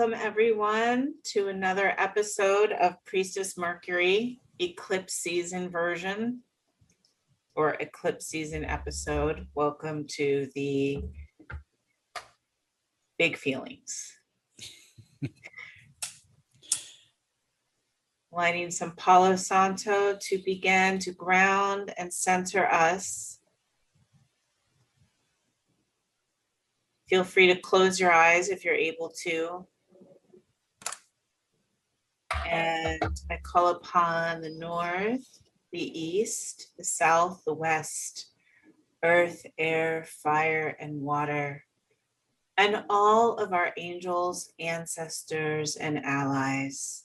Welcome everyone to another episode of Priestess Mercury Eclipse Season version or Eclipse Season episode. Welcome to the big feelings. Lighting some Palo Santo to begin to ground and center us. Feel free to close your eyes if you're able to. And I call upon the north, the east, the south, the west, earth, air, fire, and water, and all of our angels, ancestors, and allies.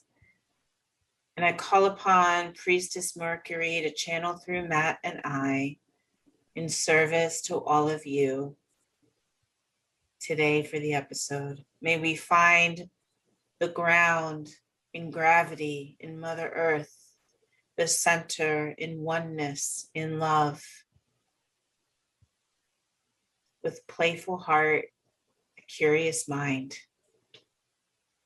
And I call upon Priestess Mercury to channel through Matt and I in service to all of you today for the episode. May we find the ground in gravity, in Mother Earth, the center in oneness, in love, with playful heart, a curious mind,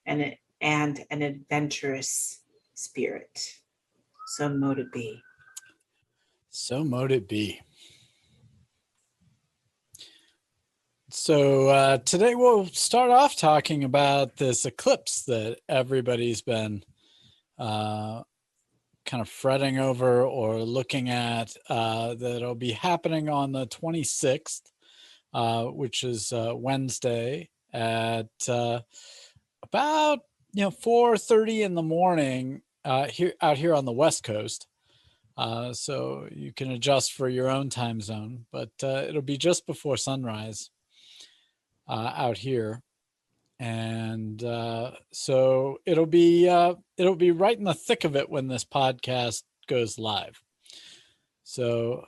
and an adventurous spirit. So mote it be. So mote it be. So today we'll start off talking about this eclipse that everybody's been kind of fretting over or looking at, that'll be happening on the 26th, which is Wednesday at about 4:30 in the morning out here on the West Coast. So you can adjust for your own time zone, but it'll be just before sunrise out here. And so it'll be right in the thick of it when this podcast goes live. So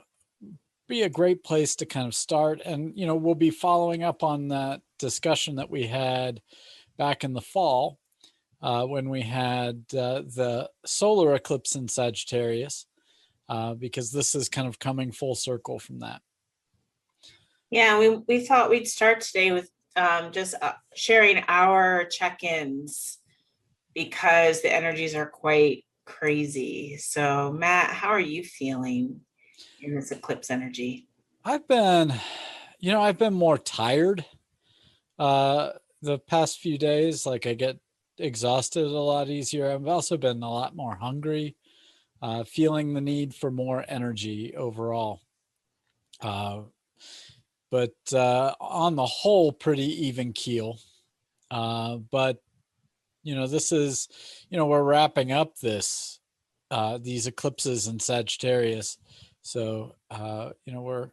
be a great place to kind of start. And, we'll be following up on that discussion that we had back in the fall when we had the solar eclipse in Sagittarius, because this is kind of coming full circle from that. Yeah, we thought we'd start today with just sharing our check-ins because the energies are quite crazy. So Matt, how are you feeling in this eclipse energy? I've been more tired the past few days. Like I get exhausted a lot easier. I've also been a lot more hungry, feeling the need for more energy overall. But on the whole, pretty even keel. But this is, we're wrapping up these eclipses in Sagittarius. So we're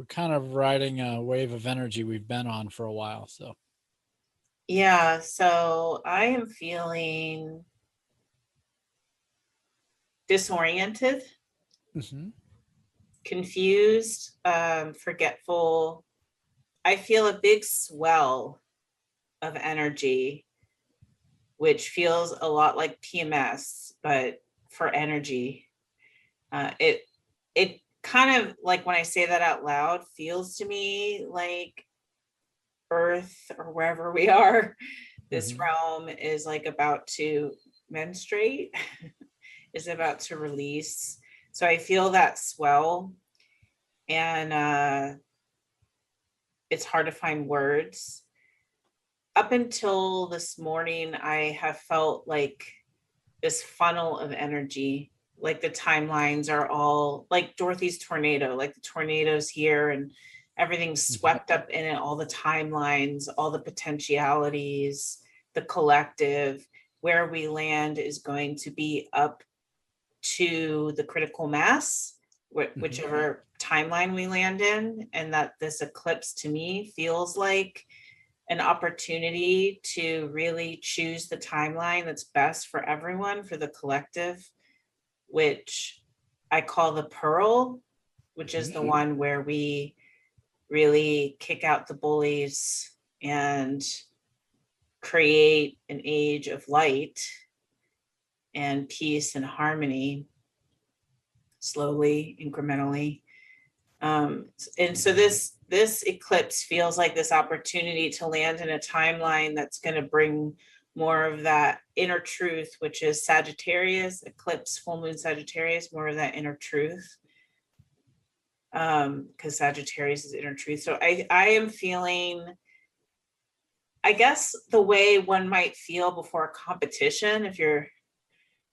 kind of riding a wave of energy we've been on for a while. So yeah, so I am feeling disoriented. Mm-hmm. Confused, forgetful. I feel a big swell of energy, which feels a lot like PMS, but for energy. It kind of, like when I say that out loud, feels to me like Earth or wherever we are, this realm is like about to menstruate, is about to release. So I feel that swell, and it's hard to find words. Up until this morning, I have felt like this funnel of energy, like the timelines are all like Dorothy's tornado, like the tornado's here and everything's swept up in it, all the timelines, all the potentialities, the collective. Where we land is going to be up to the critical mass, whichever timeline we land in, and that this eclipse to me feels like an opportunity to really choose the timeline that's best for everyone, for the collective, which I call the pearl, which is the one where we really kick out the bullies and create an age of light and peace and harmony, slowly, incrementally. And so this eclipse feels like this opportunity to land in a timeline that's going to bring more of that inner truth, which is Sagittarius, eclipse, full moon Sagittarius, more of that inner truth. Because Sagittarius is inner truth. So I am feeling, I guess, the way one might feel before a competition, if you're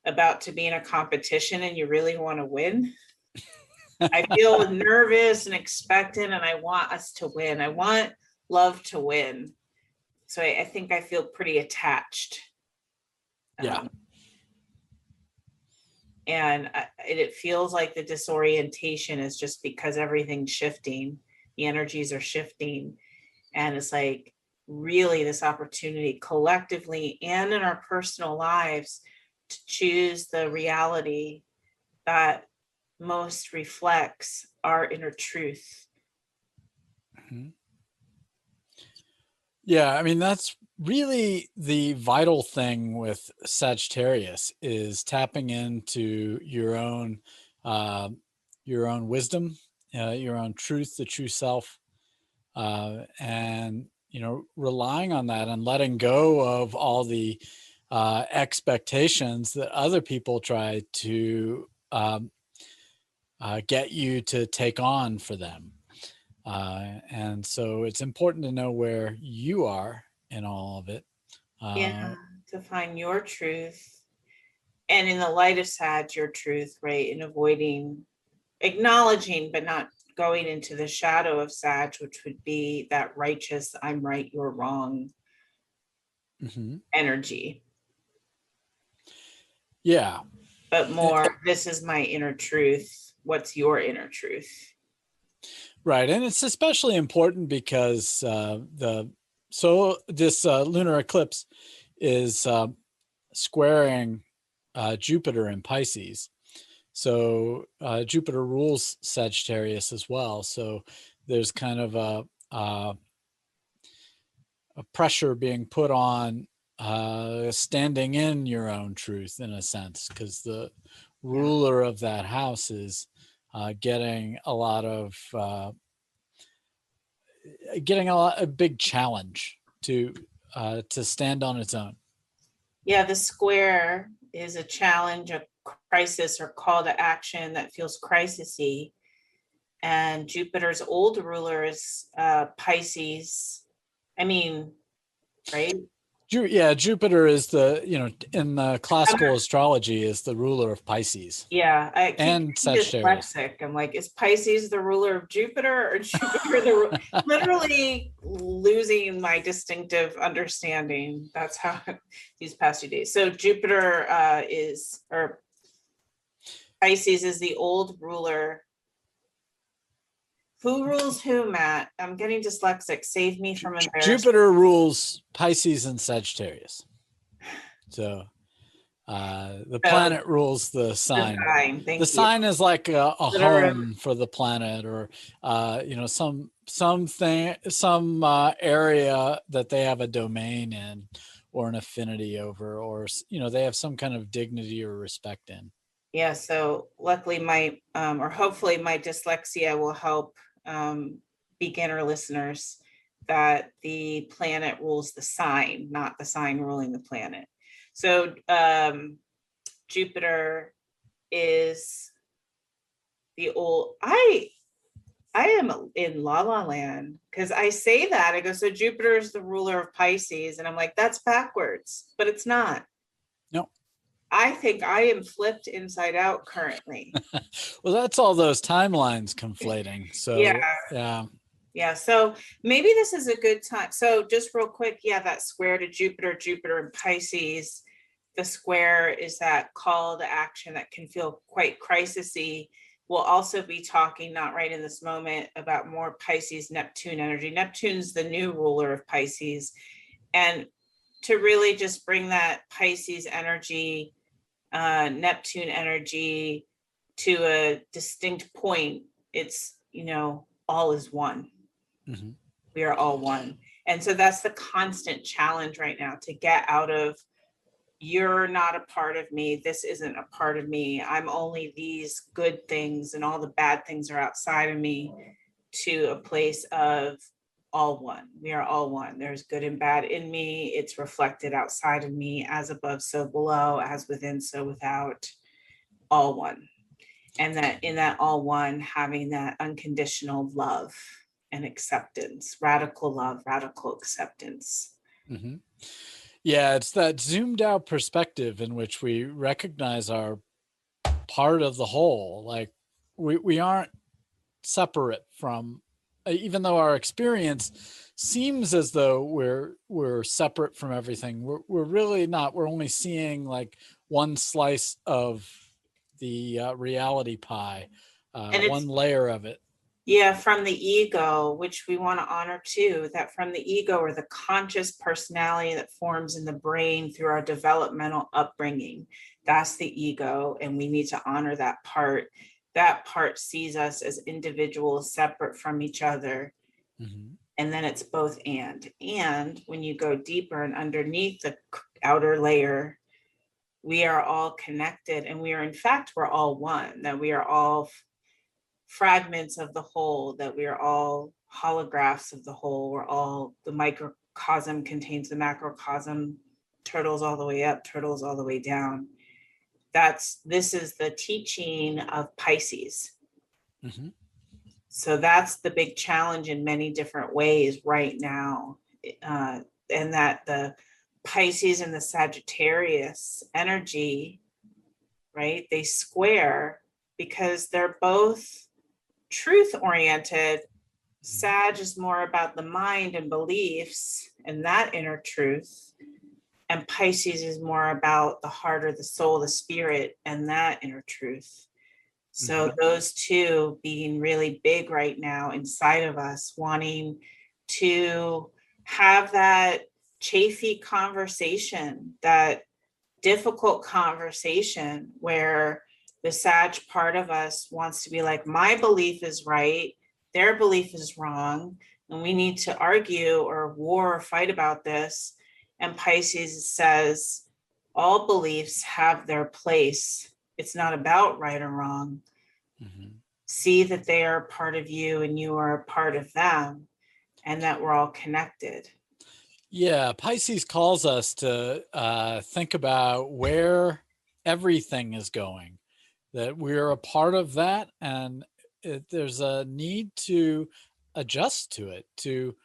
about to be in a competition and you really want to win. I feel nervous and expectant, and I want us to win. I want love to win. So I think I feel pretty attached. Yeah. And it feels like the disorientation is just because everything's shifting. The energies are shifting. And it's like really this opportunity collectively and in our personal lives to choose the reality that most reflects our inner truth. Mm-hmm. Yeah, I mean, that's really the vital thing with Sagittarius, is tapping into your own wisdom, your own truth, the true self, and relying on that and letting go of all the expectations that other people try to get you to take on for them. And so it's important to know where you are in all of it. Yeah, to find your truth. And in the light of Sag, your truth, right? And avoiding, acknowledging, but not going into the shadow of Sag, which would be that righteous, I'm right, you're wrong energy. Yeah. But more, this is my inner truth. What's your inner truth? Right. And it's especially important because this lunar eclipse is squaring Jupiter in Pisces. So Jupiter rules Sagittarius as well. So there's kind of a pressure being put on standing in your own truth, in a sense, because the ruler of that house is getting a big challenge to stand on its own. Yeah, the square is a challenge, a crisis, or call to action that feels crisisy. And Jupiter's old ruler is Pisces. I mean, right? Yeah, Jupiter is in the classical astrology is the ruler of Pisces. Yeah, I keep and Sagittarius. Dyslexic. I'm like, is Pisces the ruler of Jupiter, or Jupiter literally losing my distinctive understanding. That's how these past 2 days. So Jupiter or Pisces is the old ruler. Who rules who, Matt? I'm getting dyslexic. Save me from embarrassment. Jupiter rules Pisces and Sagittarius. So the planet rules the sign. The sign is like a home for the planet, or some area that they have a domain in, or an affinity over, or they have some kind of dignity or respect in. Yeah. So luckily or hopefully my dyslexia will help beginner listeners that the planet rules the sign, not the sign ruling the planet. So Jupiter is the old, I am in la la land, because I say that, I go, so Jupiter is the ruler of Pisces, and I'm like, that's backwards, but it's not. No. I think I am flipped inside out currently. Well, that's all those timelines conflating. So yeah. So maybe this is a good time. So just real quick, that square to Jupiter and Pisces, the square is that call to action that can feel quite crisisy. We'll also be talking, not right in this moment, about more Pisces Neptune energy. Neptune's the new ruler of Pisces, and to really just bring that Pisces energy, Neptune energy to a distinct point. It's, all is one. Mm-hmm. We are all one. And so that's the constant challenge right now, to get out of, you're not a part of me, this isn't a part of me, I'm only these good things and all the bad things are outside of me, to a place of all one. We are all one. There's good and bad in me. It's reflected outside of me, as above, so below, as within, so without, all one. And that in that all one, having that unconditional love and acceptance, radical love, radical acceptance. Mm-hmm. Yeah, it's that zoomed out perspective in which we recognize our part of the whole. Like we aren't separate from, even though our experience seems as though we're separate from everything. We're really not. We're only seeing like one slice of the reality pie, And it's, one layer of it. yeah, from the ego, which we want to honor too, that from the ego, or the conscious personality that forms in the brain through our developmental upbringing, that's the ego. And we need to honor that part. That part sees us as individuals separate from each other. Mm-hmm. And then it's both and when you go deeper and underneath the outer layer, we are all connected, and we are, in fact, we're all one, that we are all fragments of the whole, that we are all holographs of the whole. We're all, the microcosm contains the macrocosm, turtles all the way up, turtles all the way down. This is the teaching of Pisces. Mm-hmm. So that's the big challenge in many different ways right now. And that the Pisces and the Sagittarius energy, right, they square because they're both truth oriented. Sag is more about the mind and beliefs and that inner truth. And Pisces is more about the heart or the soul, the spirit, and that inner truth. So those two being really big right now inside of us, wanting to have that chafy conversation, that difficult conversation where the Sag part of us wants to be like, my belief is right, their belief is wrong, and we need to argue or war or fight about this. And Pisces says, all beliefs have their place. It's not about right or wrong. Mm-hmm. See that they are a part of you and you are a part of them, and that we're all connected. Yeah, Pisces calls us to think about where everything is going, that we're a part of that, and there's a need to adjust to it, to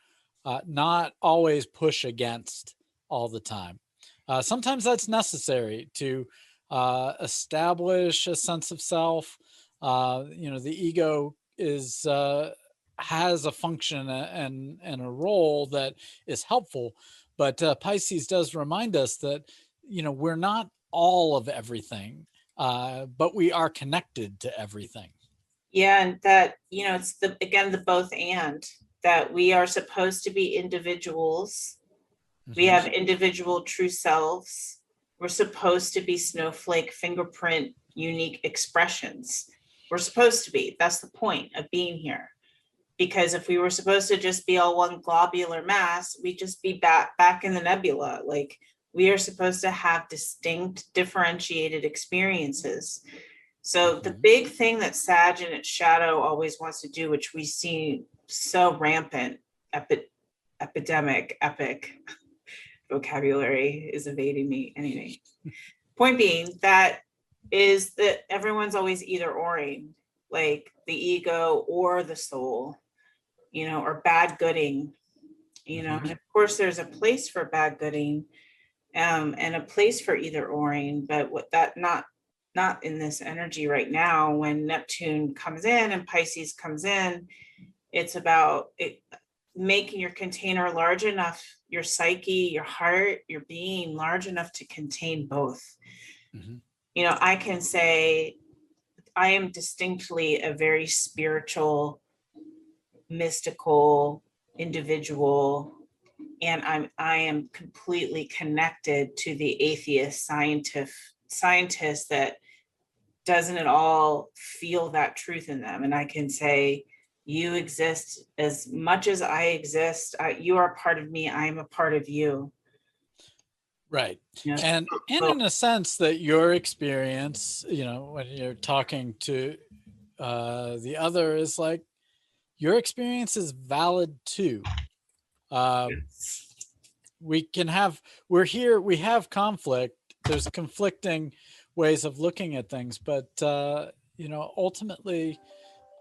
not always push against all the time. Sometimes that's necessary to establish a sense of self. The ego is has a function and a role that is helpful, but Pisces does remind us that we're not all of everything, but we are connected to everything. Yeah, and that it's the both and, that we are supposed to be individuals. Mm-hmm. We have individual true selves. We're supposed to be snowflake, fingerprint, unique expressions. We're supposed to be. That's the point of being here. Because if we were supposed to just be all one globular mass, we'd just be back in the nebula. Like, we are supposed to have distinct, differentiated experiences. So the big thing that Sag in its shadow always wants to do, which we see so rampant, epic vocabulary is evading me anyway. Point being, that is that everyone's always either oring, like the ego or the soul, or bad gooding, and of course there's a place for bad gooding, and a place for either oring, but what that not in this energy right now. When Neptune comes in and Pisces comes in, it's about making your container large enough, your psyche, your heart, your being large enough to contain both. Mm-hmm. I can say I am distinctly a very spiritual, mystical individual, and I am completely connected to the atheist scientist that doesn't at all feel that truth in them. And I can say, you exist as much as I exist. You are a part of me. I am a part of you. Right. And in a sense that your experience, when you're talking to the other, is like, your experience is valid too. We can have, we're here, we have conflict. There's conflicting ways of looking at things, but you know, ultimately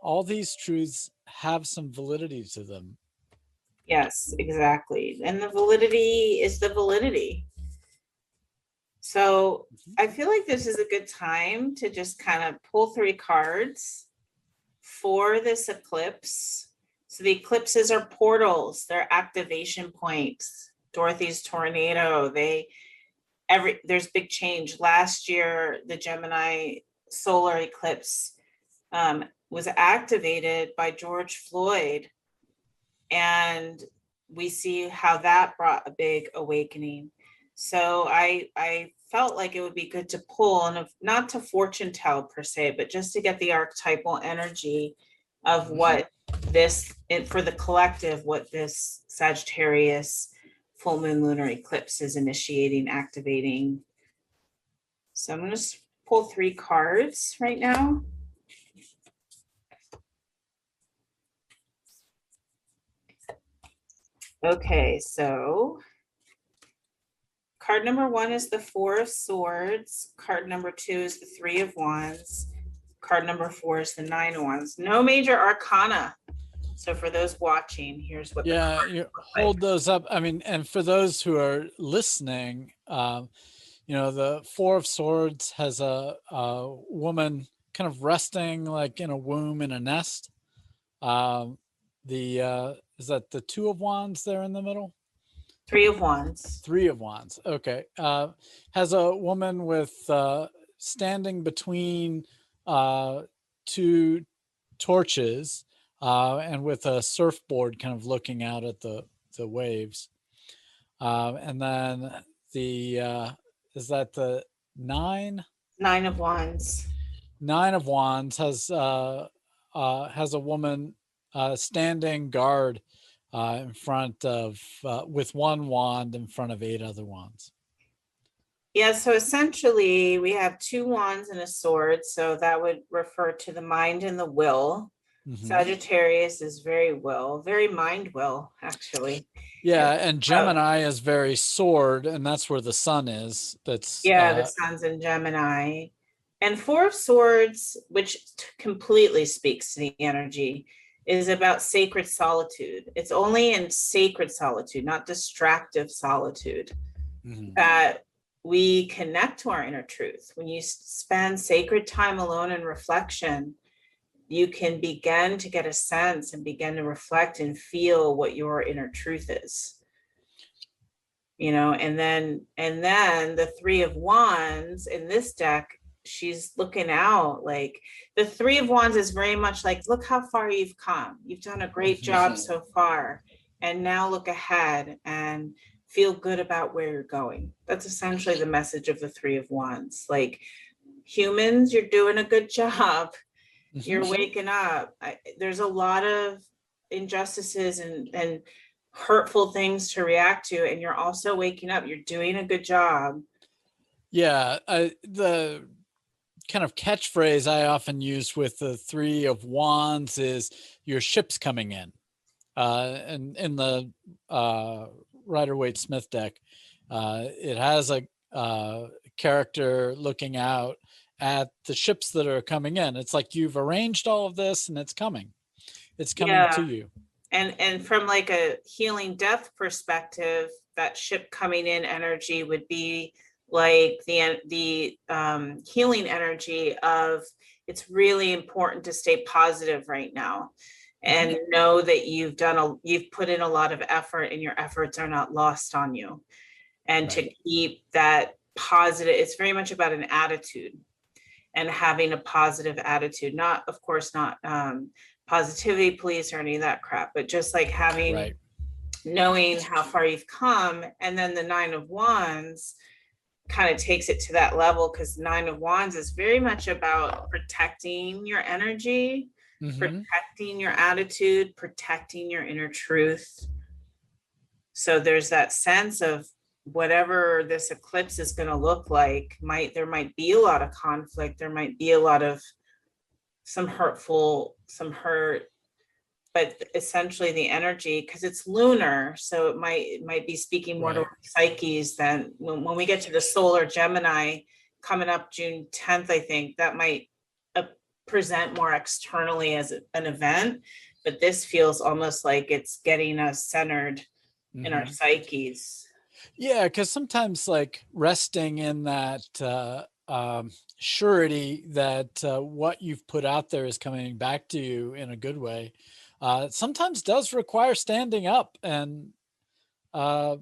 all these truths have some validity to them. Yes, exactly. And the validity is the validity. So I feel like this is a good time to just kind of pull 3 cards for this eclipse. So the eclipses are portals, they're activation points. Dorothy's tornado, there's big change. Last year, the Gemini solar eclipse was activated by George Floyd. And we see how that brought a big awakening. So I felt like it would be good to pull, and not to fortune tell per se, but just to get the archetypal energy of what this, for the collective, what this Sagittarius full moon lunar eclipse is initiating, activating. So I'm going to pull 3 cards right now. Okay, so card number 1 is the 4 of Swords. Card number 2 is the 3 of Wands. Card number 4 is the 9 of Wands. No major arcana. So for those watching, here's what you hold those up. I mean, and for those who are listening, you know, the 4 of Swords has a woman kind of resting like in a womb in a nest. Is that the 2 of Wands there in the middle? 3 of Wands. 3 of Wands. Okay. Has a woman with standing between 2 torches and with a surfboard kind of looking out at the waves. And then is that the 9? 9 of Wands. 9 of Wands has a woman standing guard in front of, with 1 wand in front of 8 other wands. Yeah, so essentially we have 2 wands and a sword. So that would refer to the mind and the will. Sagittarius is very mind will, actually. Yeah, and Gemini is very sword, and that's where the sun is. That's the sun's in Gemini. And 4 of Swords, which completely speaks to the energy, is about sacred solitude. It's only in sacred solitude, not distractive solitude, that we connect to our inner truth. When you spend sacred time alone in reflection, you can begin to get a sense and begin to reflect and feel what your inner truth is. You know, and then the 3 of Wands in this deck, she's looking out. Like the 3 of Wands is very much like, look how far you've come. You've done a great job so far. And now look ahead and feel good about where you're going. That's essentially the message of the 3 of Wands. Like, humans, you're doing a good job. You're waking up. There's a lot of injustices and hurtful things to react to, and you're also waking up. You're doing a good job. Yeah, the kind of catchphrase I often use with the 3 of Wands is your ship's coming in. And in the Rider-Waite-Smith deck, it has a character looking out at the ships that are coming in. It's like you've arranged all of this and it's coming to you. And from like a healing death perspective, that ship coming in energy would be like the healing energy of, it's really important to stay positive right now and know that you've put in a lot of effort and your efforts are not lost on you. And to keep that positive, it's very much about an attitude and having a positive attitude, not, of course, not positivity police or any of that crap, but just like having, knowing how far you've come. And then the 9 of Wands kind of takes it to that level, because 9 of Wands is very much about protecting your energy, protecting your attitude, protecting your inner truth. So there's that sense of whatever this eclipse is going to look like, there might be a lot of conflict, there might be a lot of some hurt, but essentially the energy, because it's lunar, so it might be speaking more to Right. our psyches than when we get to the solar Gemini coming up June 10th, I think that might uh, present more externally as an event, but this feels almost like it's getting us centered in our Hmm. psyches. Yeah, because sometimes like resting in that surety that what you've put out there is coming back to you in a good way, sometimes does require standing up and uh,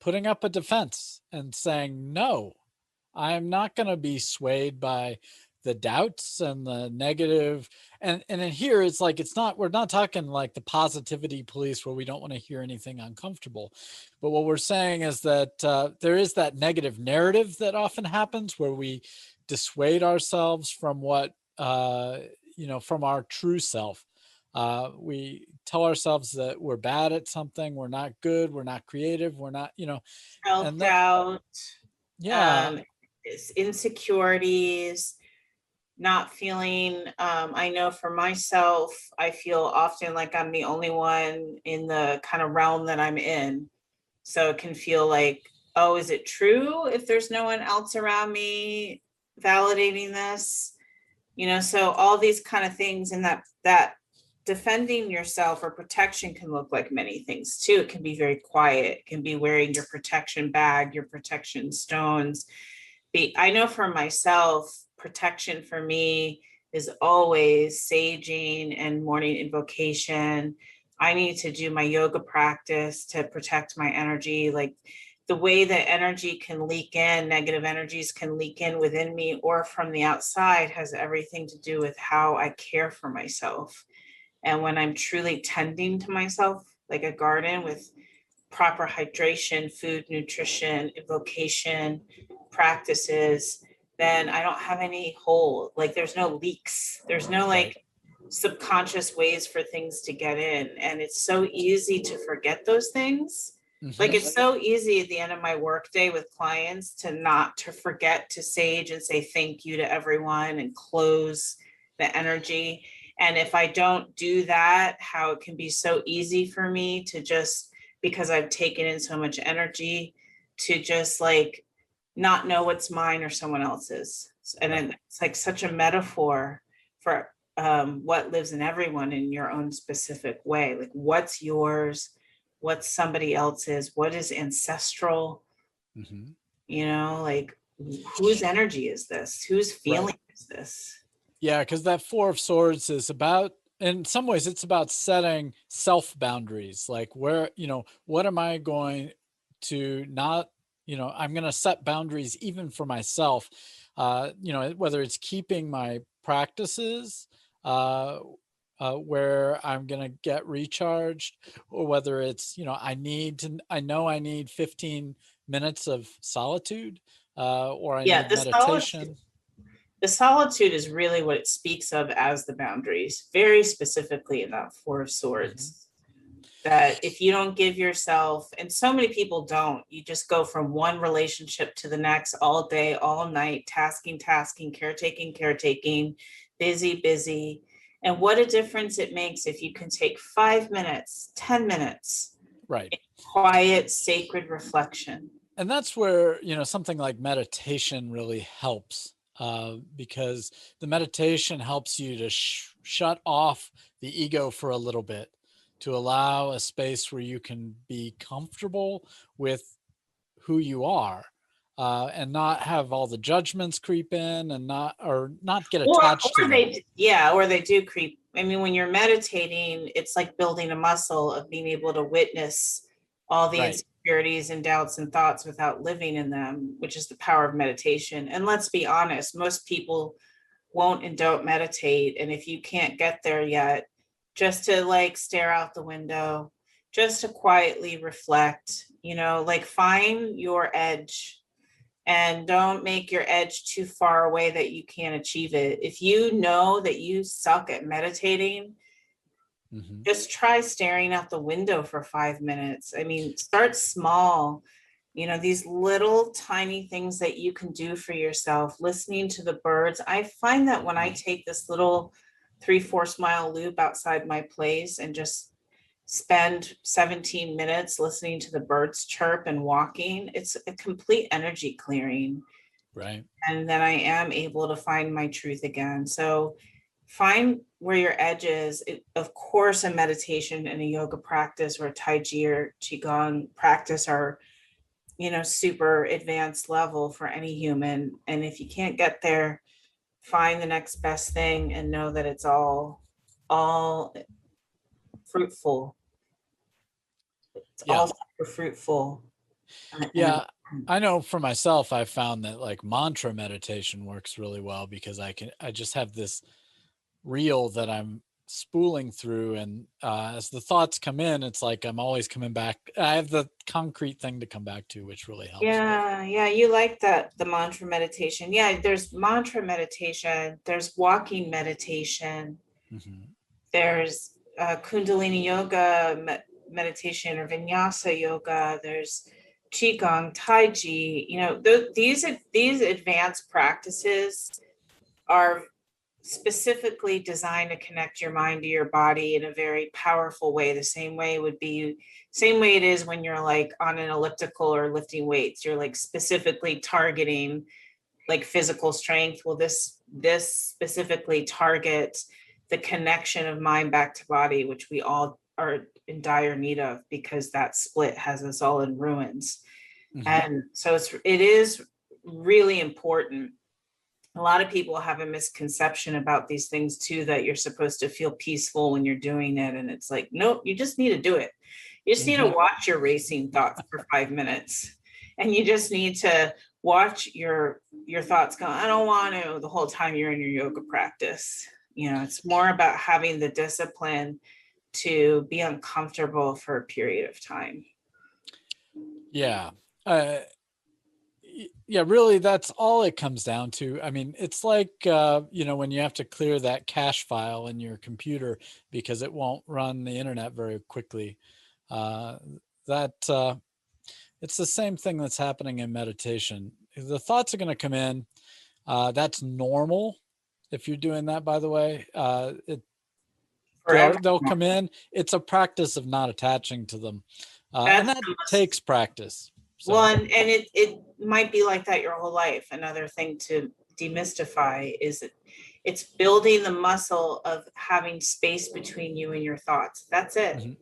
putting up a defense and saying, no, I'm not going to be swayed by the doubts and the negative. And in here, it's like, we're not talking like the positivity police where we don't want to hear anything uncomfortable. But what we're saying is that there is that negative narrative that often happens where we dissuade ourselves from from our true self. We tell ourselves that we're bad at something, we're not good, we're not creative, we're not, and that, Self-doubt, yeah, insecurities, not feeling, I know for myself, I feel often like I'm the only one in the kind of realm that I'm in. So it can feel like, oh, is it true if there's no one else around me validating this? So all these kind of things, and that defending yourself or protection can look like many things too. It can be very quiet. It can be wearing your protection bag, your protection stones. I know for myself, protection for me is always saging and morning invocation. I need to do my yoga practice to protect my energy. Like the way that energy can leak in, negative energies can leak in within me or from the outside, has everything to do with how I care for myself. And when I'm truly tending to myself, like a garden with proper hydration, food, nutrition, evocation practices, then I don't have any hole. Like there's no leaks. There's no right. like subconscious ways for things to get in. And it's so easy to forget those things. Like Hmm. it's so easy at the end of my workday with clients to forget to sage and say thank you to everyone and close the energy. And if I don't do that, how it can be so easy for me to just, because I've taken in so much energy, to just like not know what's mine or someone else's. And Right. it's like such a metaphor for what lives in everyone in your own specific way. Like what's yours, what's somebody else's, what is ancestral, Hmm. like whose energy is this? Whose Right. feeling is this? Yeah, because that Four of Swords is about, in some ways, it's about setting self boundaries. Like, what am I going to not, I'm going to set boundaries even for myself. Whether it's keeping my practices where I'm going to get recharged, or whether it's, I know I need 15 minutes of solitude, or I Yeah, need the solitude meditation. the solitude is really what it speaks of as the boundaries, very specifically in that Four of Hmm. Swords. That if you don't give yourself, and so many people don't, you just go from one relationship to the next all day, all night, tasking, caretaking, busy, busy. And what a difference it makes if you can take 5 minutes, 10 minutes, Right. quiet, sacred reflection. And that's where something like meditation really helps, because the meditation helps you to shut off the ego for a little bit, to allow a space where you can be comfortable with who you are, and not have all the judgments creep in, and not get Or, attached to them. or they do creep. I mean, when you're meditating, it's like building a muscle of being able to witness all the Right. insecurities and doubts and thoughts without living in them, which is the power of meditation. And let's be honest, most people won't and don't meditate. And if you can't get there yet, just to like stare out the window, just to quietly reflect, like find your edge and don't make your edge too far away that you can't achieve it. If you know that you suck at meditating, Hmm. just try staring out the window for 5 minutes. I mean, start small. These little tiny things that you can do for yourself, listening to the birds. I find that when I take this little 3/4 mile loop outside my place and just spend 17 minutes listening to the birds chirp and walking. It's a complete energy clearing. Right. And then I am able to find my truth again. So find where your edge is. Of course, a meditation and a yoga practice or a Tai Chi or Qigong practice are, super advanced level for any human. And if you can't get there, find the next best thing and know that it's all fruitful. It's Yeah. all super fruitful. Yeah. I know for myself, I found that like mantra meditation works really well because I just have this reel that I'm spooling through, and as the thoughts come in, it's like I'm always coming back. I have the concrete thing to come back to, which really helps. Yeah, you like that, the mantra meditation. Yeah, there's mantra meditation, there's walking meditation, Mm-hmm. there's Kundalini yoga meditation or vinyasa yoga, there's Qigong, Tai Chi. These advanced practices are specifically designed to connect your mind to your body in a very powerful way. The same way it is when you're like on an elliptical or lifting weights. You're like specifically targeting like physical strength. Well, this specifically targets the connection of mind back to body, which we all are in dire need of because that split has us all in ruins. Mm-hmm. And so it is really important. A lot of people have a misconception about these things too, that you're supposed to feel peaceful when you're doing it. And it's like, nope, you just need to do it. You just need to watch your racing thoughts for 5 minutes. And you just need to watch your thoughts go, I don't want to, the whole time you're in your yoga practice. It's more about having the discipline to be uncomfortable for a period of time. Yeah. Yeah, really, that's all it comes down to. I mean, it's like, when you have to clear that cache file in your computer because it won't run the internet very quickly. It's the same thing that's happening in meditation. The thoughts are going to come in. That's normal. If you're doing that, by the way, they'll come in. It's a practice of not attaching to them. And that takes practice. So. Well, and it might be like that your whole life. Another thing to demystify is it's building the muscle of having space between you and your thoughts. That's it. Mm-hmm.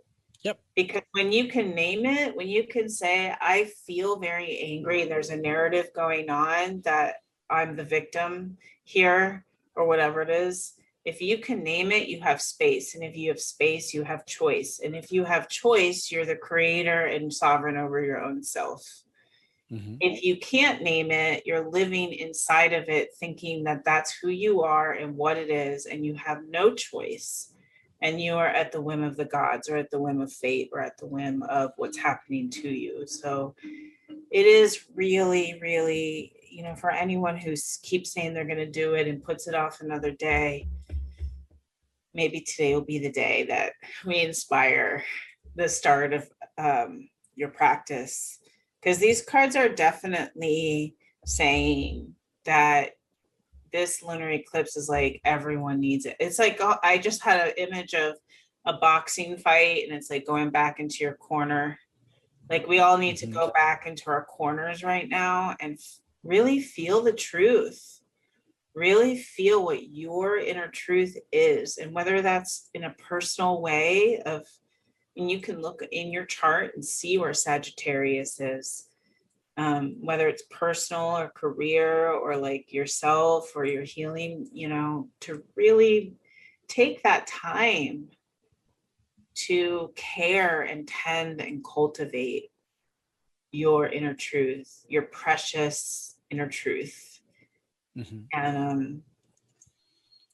Yep. Because when you can name it, when you can say, I feel very angry, and there's a narrative going on that I'm the victim here or whatever it is. If you can name it, you have space. And if you have space, you have choice. And if you have choice, you're the creator and sovereign over your own self. Mm-hmm. If you can't name it, you're living inside of it, thinking that that's who you are and what it is, and you have no choice. And you are at the whim of the gods or at the whim of fate or at the whim of what's happening to you. So it is really, really, for anyone who keeps saying they're going to do it and puts it off another day, maybe today will be the day that we inspire the start of your practice. Because these cards are definitely saying that this lunar eclipse is like everyone needs it. It's like I just had an image of a boxing fight, and it's like going back into your corner. Like we all need to go back into our corners right now and really feel the truth. Really feel what your inner truth is, and whether that's in a personal way of, and you can look in your chart and see where Sagittarius is, whether it's personal or career or like yourself or your healing, to really take that time to care and tend and cultivate your inner truth, your precious inner truth. Mm-hmm.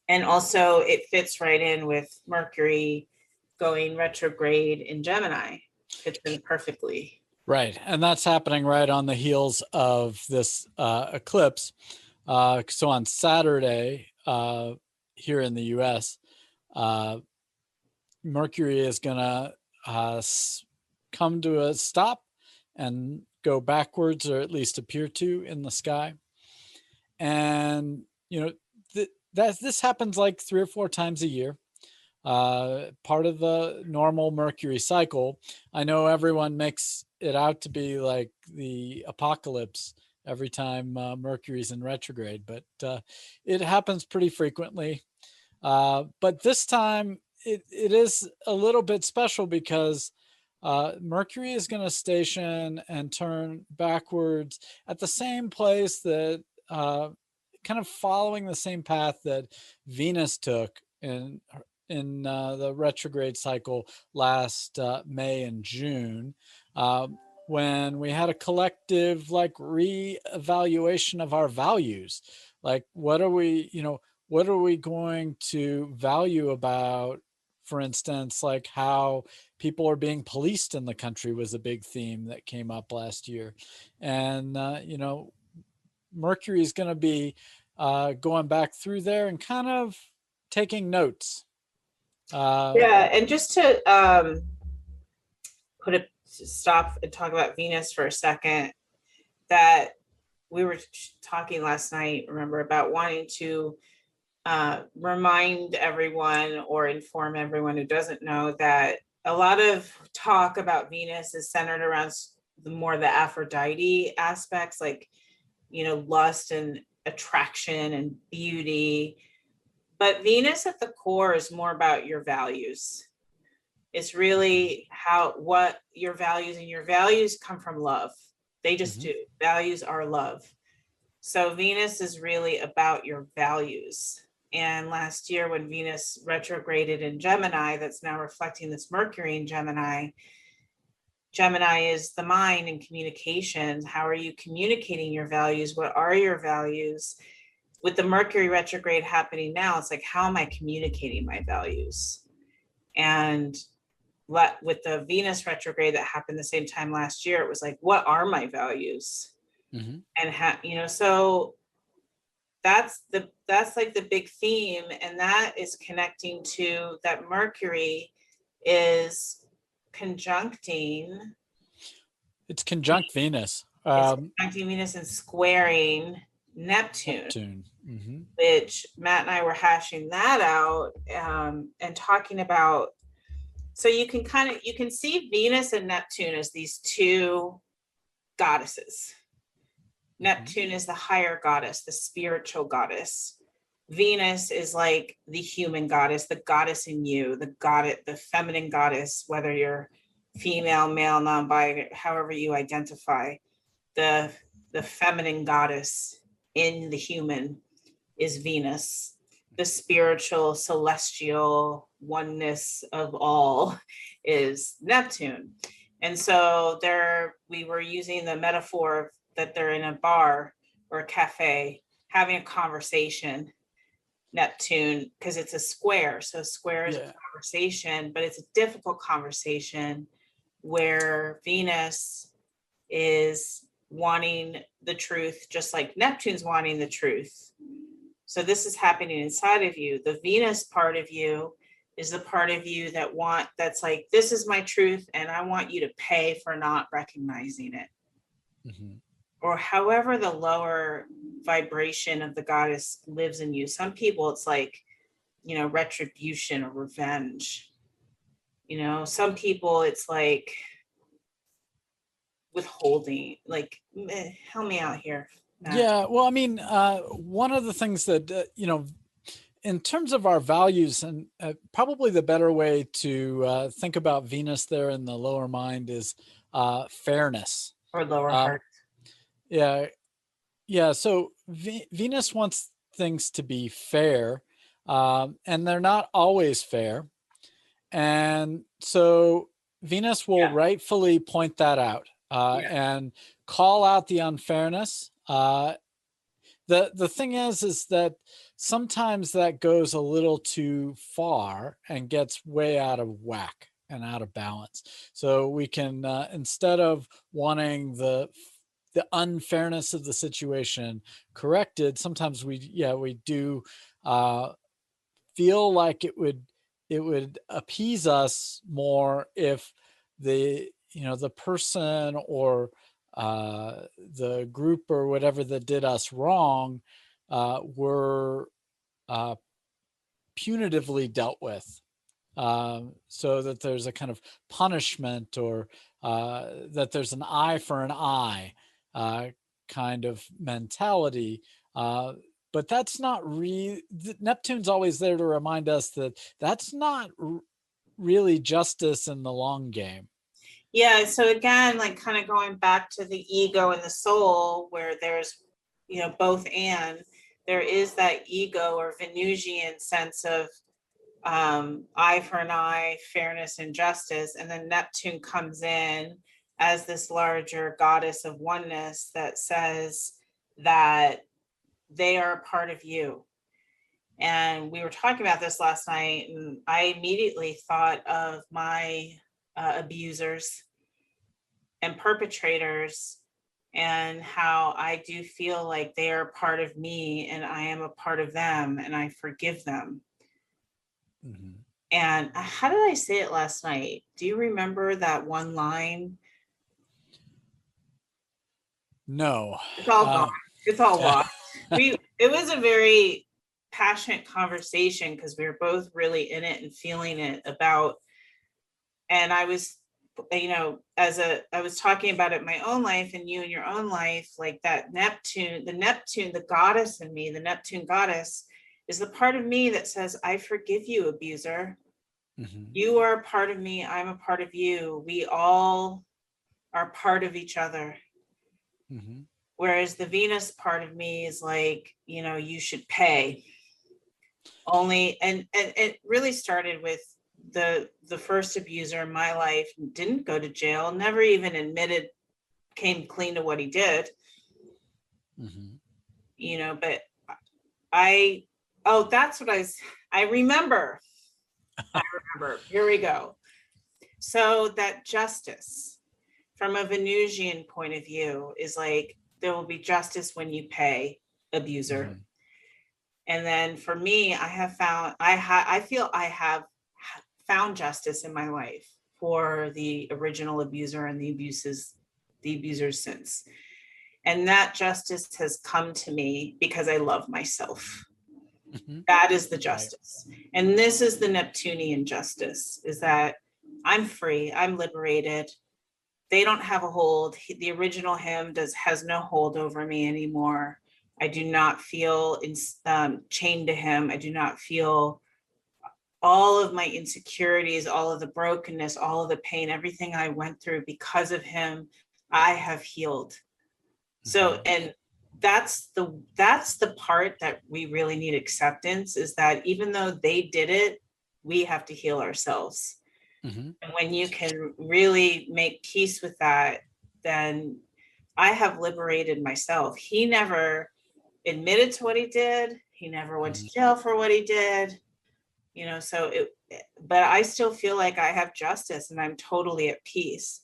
And also it fits right in with Mercury going retrograde in Gemini. Fits in perfectly. Right. And that's happening right on the heels of this eclipse. So on Saturday here in the US, Mercury is going to come to a stop and go backwards, or at least appear to, in the sky. And, this happens like 3 or 4 times a year. Part of the normal Mercury cycle. I know everyone makes it out to be like the apocalypse every time Mercury's in retrograde, but it happens pretty frequently. But this time it is a little bit special because Mercury is going to station and turn backwards at the same place that kind of following the same path that Venus took in the retrograde cycle last May and June, when we had a collective like reevaluation of our values. Like, what are we, what are we going to value about, for instance, like how people are being policed in the country was a big theme that came up last year. And, Mercury is going to be going back through there and kind of taking notes. Yeah, and just to stop and talk about Venus for a second, that we were talking last night, remember, about wanting to remind everyone or inform everyone who doesn't know that a lot of talk about Venus is centered around the Aphrodite aspects, like, lust and attraction and beauty. But Venus at the core is more about your values. It's really what your values, and your values come from love. They just do. Values are love. So Venus is really about your values. And last year when Venus retrograded in Gemini, that's now reflecting this Mercury in Gemini. Gemini is the mind and communications. How are you communicating your values? What are your values? With the Mercury retrograde happening now, it's like, how am I communicating my values? And with the Venus retrograde that happened the same time last year, it was like, what are my values? And so that's like the big theme, and that is connecting to that Mercury is conjuncting. It's conjunct Venus. It's conjuncting Venus and squaring Neptune. Which Matt and I were hashing that out and talking about. So you can see Venus and Neptune as these two goddesses. Neptune is the higher goddess, the spiritual goddess. Venus is like the human goddess, the goddess in you, the feminine goddess, whether you're female, male, non-binary, however you identify. The feminine goddess in the human is Venus. The spiritual, celestial oneness of all is Neptune. And so we were using the metaphor that they're in a bar or a cafe having a conversation, Neptune, because it's a square. So square is a conversation, but it's a difficult conversation where Venus is wanting the truth, just like Neptune's wanting the truth. So this is happening inside of you. The Venus part of you is the part of you that's like, this is my truth, and I want you to pay for not recognizing it. Or however the lower vibration of the goddess lives in you. Some people, it's like, retribution or revenge. Some people, it's like withholding, like, help me out here, Matt. Yeah, well, I mean, one of the things that, in terms of our values, and probably the better way to think about Venus there in the lower mind is fairness. Or lower heart. Yeah. So Venus wants things to be fair, and they're not always fair. And so Venus will rightfully point that out and call out the unfairness. The thing is that sometimes that goes a little too far and gets way out of whack and out of balance. So we can, instead of wanting the unfairness of the situation corrected, sometimes we do feel like it would appease us more if the person or the group or whatever that did us wrong were punitively dealt with, so that there's a kind of punishment, or that there's an eye for an eye kind of mentality. But that's not Neptune's always there to remind us that that's not really justice in the long game. Yeah, so again, like kind of going back to the ego and the soul, where there's, both, and there is that ego or Venusian sense of eye for an eye, fairness and justice. And then Neptune comes in as this larger goddess of oneness that says that they are a part of you. And we were talking about this last night, and I immediately thought of my abusers and perpetrators, and how I do feel like they are a part of me and I am a part of them, and I forgive them. Mm-hmm. And how did I say it last night? Do you remember that one line? No. It's all gone. It's all yeah. lost. It was a very passionate conversation because we were both really in it and feeling it about, and I was, I was talking about it in my own life and you in your own life, like that Neptune, the goddess in me, the Neptune goddess is the part of me that says, I forgive you, abuser. Mm-hmm. You are a part of me. I'm a part of you. We all are part of each other. Mm-hmm. Whereas the Venus part of me is like, you should pay. Only, and it really started with the first abuser in my life. Didn't go to jail, never even admitted, came clean to what he did. Mm-hmm. But that's what I remember. Here we go. So that justice from a Venusian point of view is like, there will be justice when you pay, abuser. Mm-hmm. And then for me, I feel I have found justice in my life for the original abuser and the abusers since. And that justice has come to me because I love myself. Mm-hmm. That is the justice. Right. And this is the Neptunian justice, is that I'm free, I'm liberated. They don't have a hold. The original him has no hold over me anymore. I do not feel chained to him. I do not feel all of my insecurities, all of the brokenness, all of the pain, everything I went through because of him, I have healed. Mm-hmm. So, and that's the part that we really need acceptance, is that even though they did it, we have to heal ourselves. Mm-hmm. And when you can really make peace with that, then I have liberated myself. He never admitted to what he did. He never went to jail for what he did. But I still feel like I have justice and I'm totally at peace.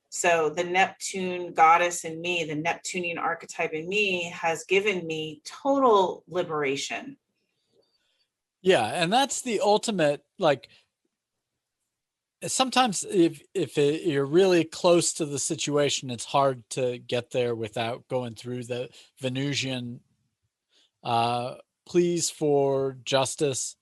So the Neptune goddess in me, the Neptunian archetype in me, has given me total liberation. Yeah, and that's the ultimate, like, sometimes if you're really close to the situation, it's hard to get there without going through the Venusian pleas for justice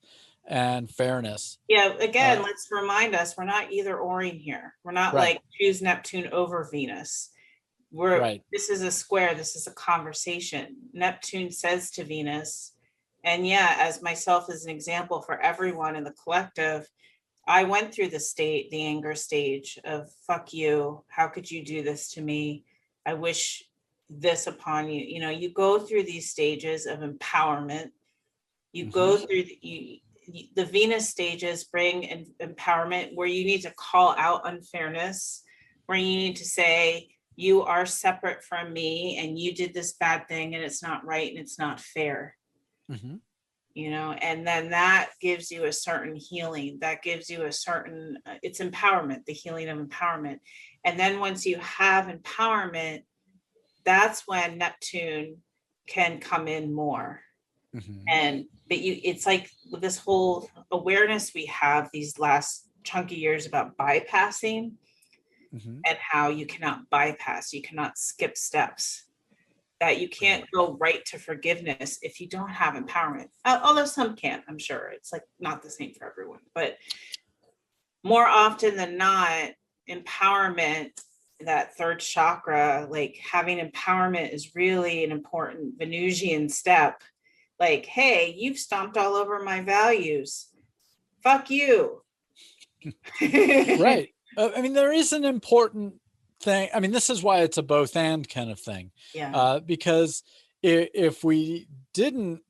and fairness. Yeah, again, let's remind us, we're not either or in here. We're not right. Like choose Neptune over Venus. Right. This is a square, this is a conversation. Neptune says to Venus, and yeah, as myself as an example for everyone in the collective, I went through the anger stage of fuck you. How could you do this to me? I wish this upon you. You go through these stages of empowerment. You mm-hmm. go through the Venus stages bring empowerment, where you need to call out unfairness, where you need to say, you are separate from me and you did this bad thing and it's not right and it's not fair. Mm-hmm. And then that gives you a certain healing. That gives you a certain, it's empowerment, the healing of empowerment. And then once you have empowerment, that's when Neptune can come in more. Mm-hmm. It's like this whole awareness we have these last chunky years about bypassing, mm-hmm. and how you cannot bypass, you cannot skip steps. that you can't go right to forgiveness if you don't have empowerment. Although some can, I'm sure. It's like not the same for everyone, but more often than not, empowerment, that third chakra, like having empowerment is really an important Venusian step. Like, hey, you've stomped all over my values. Fuck you. Right. I mean, there is an important thing. I mean, this is why it's a both and kind of thing. Yeah. Because if we didn't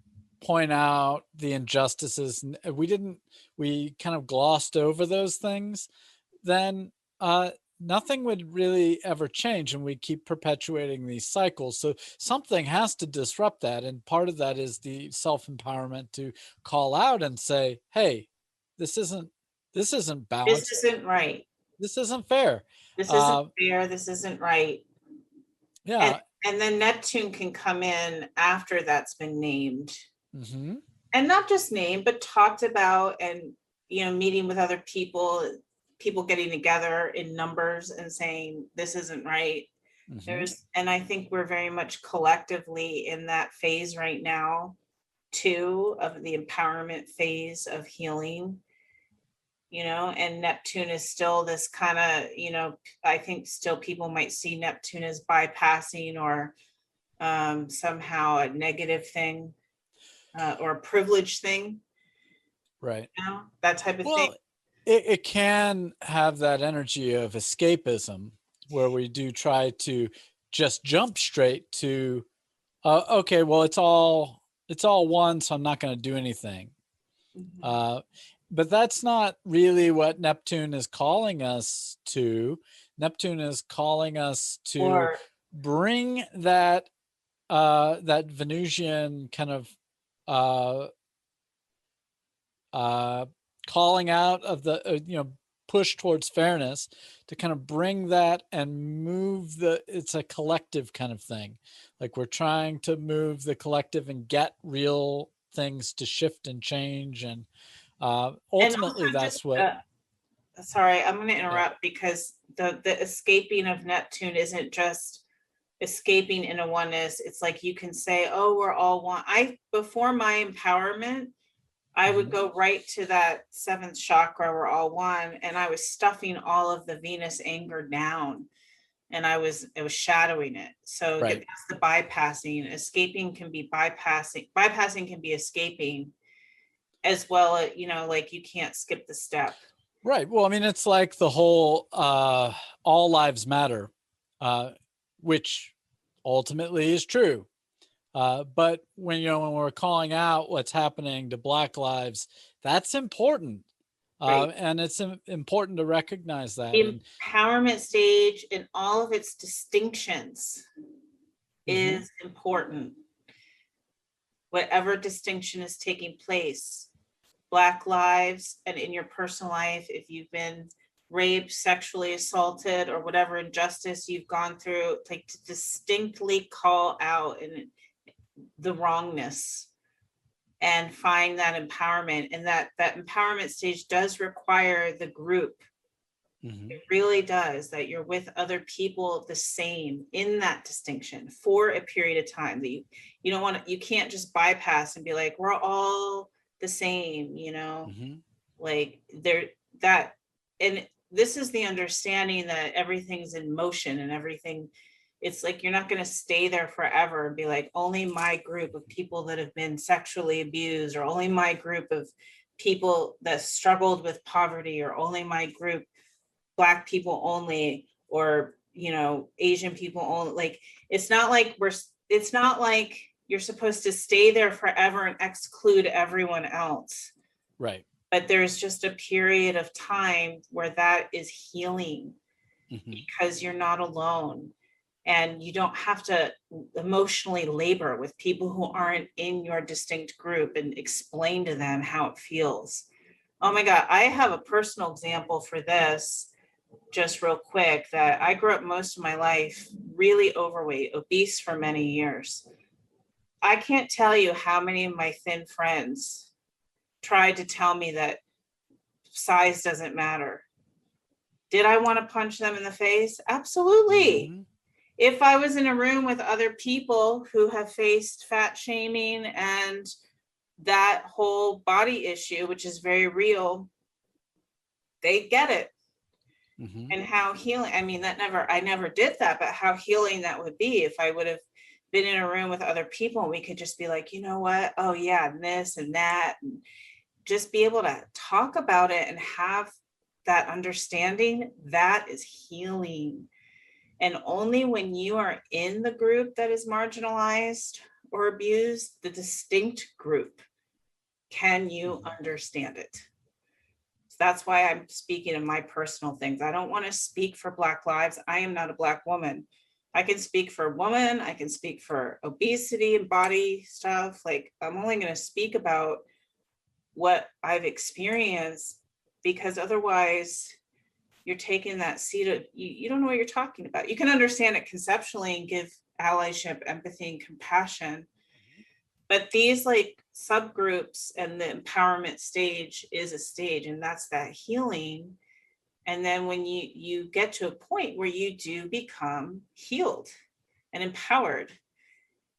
point out the injustices, we kind of glossed over those things, then nothing would really ever change, and we keep perpetuating these cycles. So something has to disrupt that, and part of that is the self-empowerment to call out and say, hey, this isn't balanced. This isn't right. This isn't fair. This isn't fair. This isn't right. Yeah. And then Neptune can come in after that's been named. Mm-hmm. And not just named, but talked about, and, meeting with other people getting together in numbers and saying, this isn't right. Mm-hmm. And I think we're very much collectively in that phase right now, too, of the empowerment phase of healing. And Neptune is still this kind of, I think still people might see Neptune as bypassing or somehow a negative thing or a privileged thing. Right. That type of thing. It can have that energy of escapism where we do try to just jump straight to, okay, well, it's all one, so I'm not going to do anything. Mm-hmm. But that's not really what Neptune is calling us to. Neptune is calling us to bring that that Venusian kind of calling out of the push towards fairness, to kind of bring that and move it's a collective kind of thing. Like we're trying to move the collective and get real things to shift and change, and ultimately that's what sorry, I'm going to interrupt because the escaping of Neptune isn't just escaping in a oneness. It's like you can say, oh, we're all one. Before my empowerment, I would go right to that seventh chakra, we're all one, and I was stuffing all of the Venus anger down, and it was shadowing it. So that's the bypassing. Escaping can be bypassing. Bypassing can be escaping as well. Like you can't skip the step. Right. Well, I mean, it's like the whole all lives matter, which ultimately is true. But when we're calling out what's happening to Black lives, that's important. And it's important to recognize that. The empowerment stage in all of its distinctions is important. Whatever distinction is taking place, Black lives, and in your personal life, if you've been raped, sexually assaulted, or whatever injustice you've gone through, like to distinctly call out and the wrongness and find that empowerment. And that empowerment stage does require the group. It really does, that you're with other people the same in that distinction for a period of time, that you don't want to, you can't just bypass and be like, we're all the same, like and this is the understanding that everything's in motion and everything. It's like you're not going to stay there forever and be like, only my group of people that have been sexually abused, or only my group of people that struggled with poverty, or only my group, Black people only, or Asian people only. Like it's not like you're supposed to stay there forever and exclude everyone else. Right. But there's just a period of time where that is healing, because you're not alone. And you don't have to emotionally labor with people who aren't in your distinct group and explain to them how it feels. Oh my God, I have a personal example for this, just real quick, that I grew up most of my life really overweight, obese for many years. I can't tell you how many of my thin friends tried to tell me that size doesn't matter. Did I want to punch them in the face? Absolutely. if I was in a room with other people who have faced fat shaming and that whole body issue, which is very real, they get it. Mm-hmm. And how healing, I mean, I never did that, but how healing that would be if I would have been in a room with other people and we could just be like, you know what? Oh yeah, and this and that, and just be able to talk about it and have that understanding. That is healing. And only when you are in the group that is marginalized or abused, the distinct group, can you understand it. So that's why I'm speaking of my personal things. I don't want to speak for Black lives. I am not a Black woman. I can speak for a woman. I can speak for obesity and body stuff. Like, I'm only going to speak about what I've experienced, because otherwise you're taking that seat of, you don't know what you're talking about. You can understand it conceptually and give allyship, empathy, and compassion. But these like subgroups and the empowerment stage is a stage, and that's that healing. And then when you get to a point where you do become healed and empowered,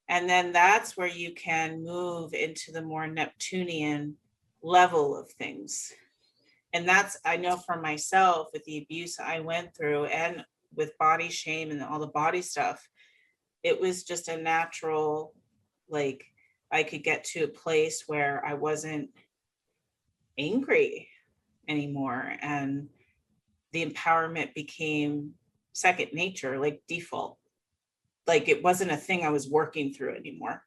and then that's where you can move into the more Neptunian level of things. And that's, I know for myself, with the abuse I went through and with body shame and all the body stuff, it was just a natural, like, I could get to a place where I wasn't angry anymore, and the empowerment became second nature, like default. Like, it wasn't a thing I was working through anymore.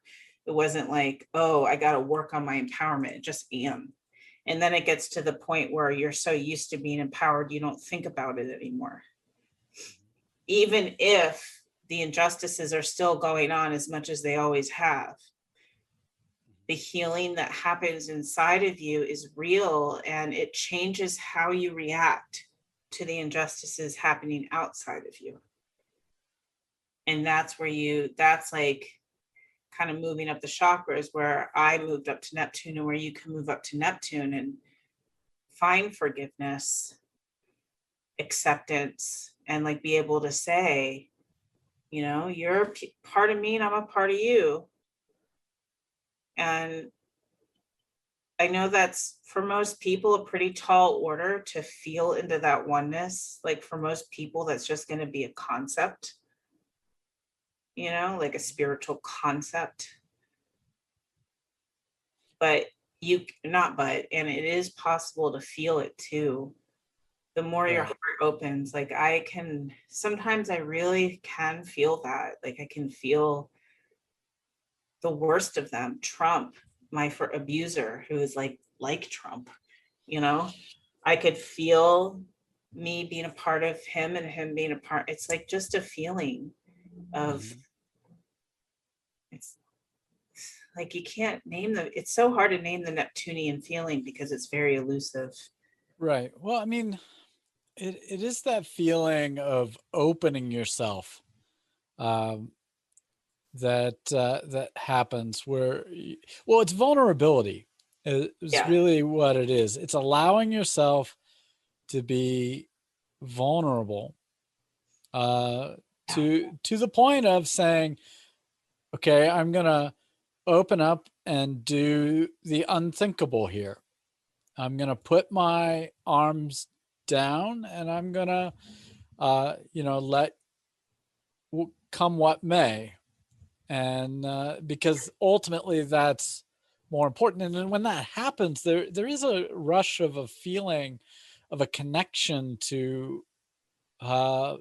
It wasn't like, oh, I got to work on my empowerment. It just am. And then it gets to the point where you're so used to being empowered, you don't think about it anymore. Even if the injustices are still going on as much as they always have, the healing that happens inside of you is real, and it changes how you react to the injustices happening outside of you. And that's where that's like kind of moving up the chakras, where I moved up to Neptune, and where you can move up to Neptune and find forgiveness, acceptance, and like be able to say, you know, you're a part of me and I'm a part of you. And I know that's, for most people, a pretty tall order to feel into that oneness. Like, for most people, that's just going to be a concept, you know, like a spiritual concept. But and it is possible to feel it too. The more your heart opens, like sometimes I really can feel that. Like, I can feel the worst of them. Trump, my abuser, who is like Trump, you know, I could feel me being a part of him and him being a part. It's like just a feeling of, it's like, you can't name it's so hard to name the Neptunian feeling because it's very elusive. Right. Well, I mean, it is that feeling of opening yourself that happens where, well, it's vulnerability is really what it is. It's allowing yourself to be vulnerable to the point of saying, okay, I'm gonna open up and do the unthinkable here. I'm gonna put my arms down, and I'm gonna let come what may. And because ultimately that's more important. And then when that happens, there is a rush of a feeling of a connection to The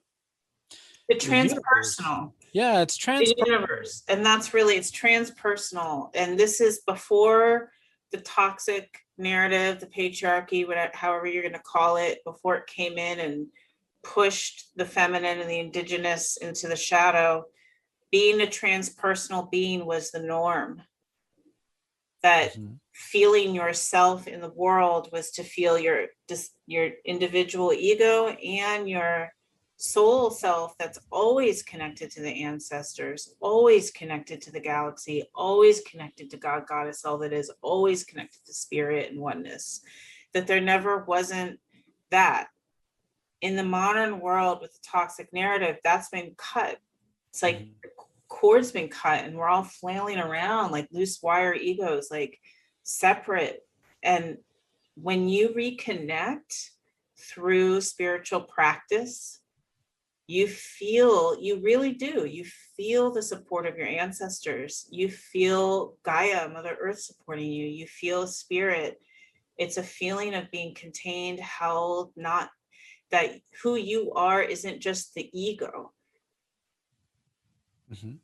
the universe. transpersonal. Yeah, it's The universe. And that's really, it's transpersonal. And this is before the toxic narrative, the patriarchy, whatever, however you're going to call it, before it came in and pushed the feminine and the indigenous into the shadow. Being a transpersonal being was the norm. That feeling yourself in the world was to feel your individual ego and your soul self, that's always connected to the ancestors, always connected to the galaxy, always connected to God, Goddess, all that is, always connected to spirit and oneness. That there never wasn't that. In the modern world with the toxic narrative, that's been cut. It's like Mhm. the cord's been cut and we're all flailing around like loose wire egos, like separate. And when you reconnect through spiritual practice, you really do, you feel the support of your ancestors, you feel Gaia, Mother Earth supporting you, you feel spirit. It's a feeling of being contained, held, not that who you are isn't just the ego. Mhm.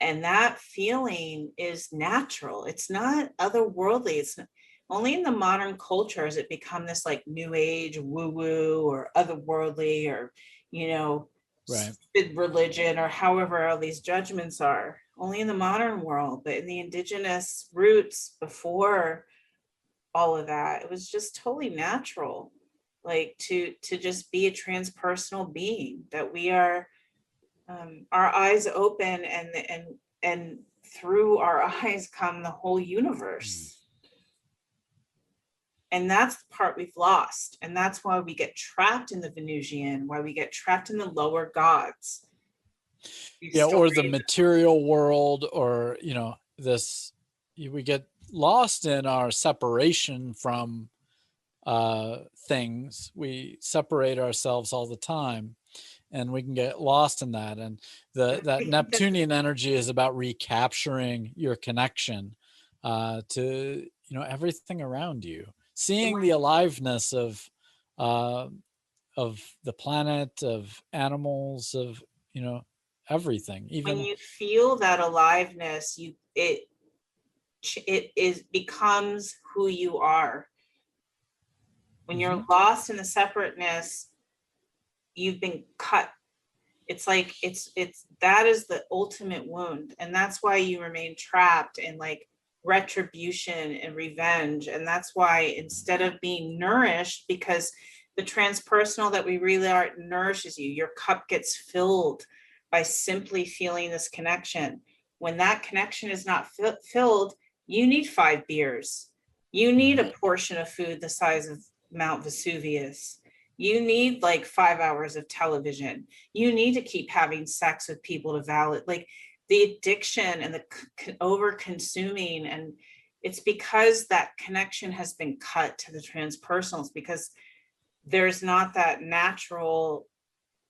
And that feeling is natural. It's not otherworldly. It's not, only in the modern culture has it become this like new age woo woo or otherworldly or, you know, Right. stupid religion or however all these judgments are. Only in the modern world, but in the indigenous roots before all of that, it was just totally natural, like to just be a transpersonal being, that we are our eyes open, and through our eyes come the whole Mm. universe. And that's the part we've lost, and that's why we get trapped in the Venusian, why we get trapped in the lower gods. These Yeah, or the stories. material world, or this, we get lost in our separation from things. We separate ourselves all the time, and we can get lost in that. And that Neptunian energy is about recapturing your connection to everything around you, seeing the aliveness uh, of the planet, of animals, of everything. When Even you feel that aliveness, it is becomes who you are. When you're Mhm. lost in the separateness, you've been cut. It's like it's that is the ultimate wound, and that's why you remain trapped in like retribution and revenge. And that's why instead of being nourished, because the transpersonal that we really are nourishes you, your cup gets filled by simply feeling this connection. When that connection is not filled, you need 5 beers, you need Mhm. a portion of food the size of Mount Vesuvius, you need like 5 hours of television, you need to keep having sex with people to validate, like the addiction and the over consuming. And it's because that connection has been cut to the transpersonals, because there's not that natural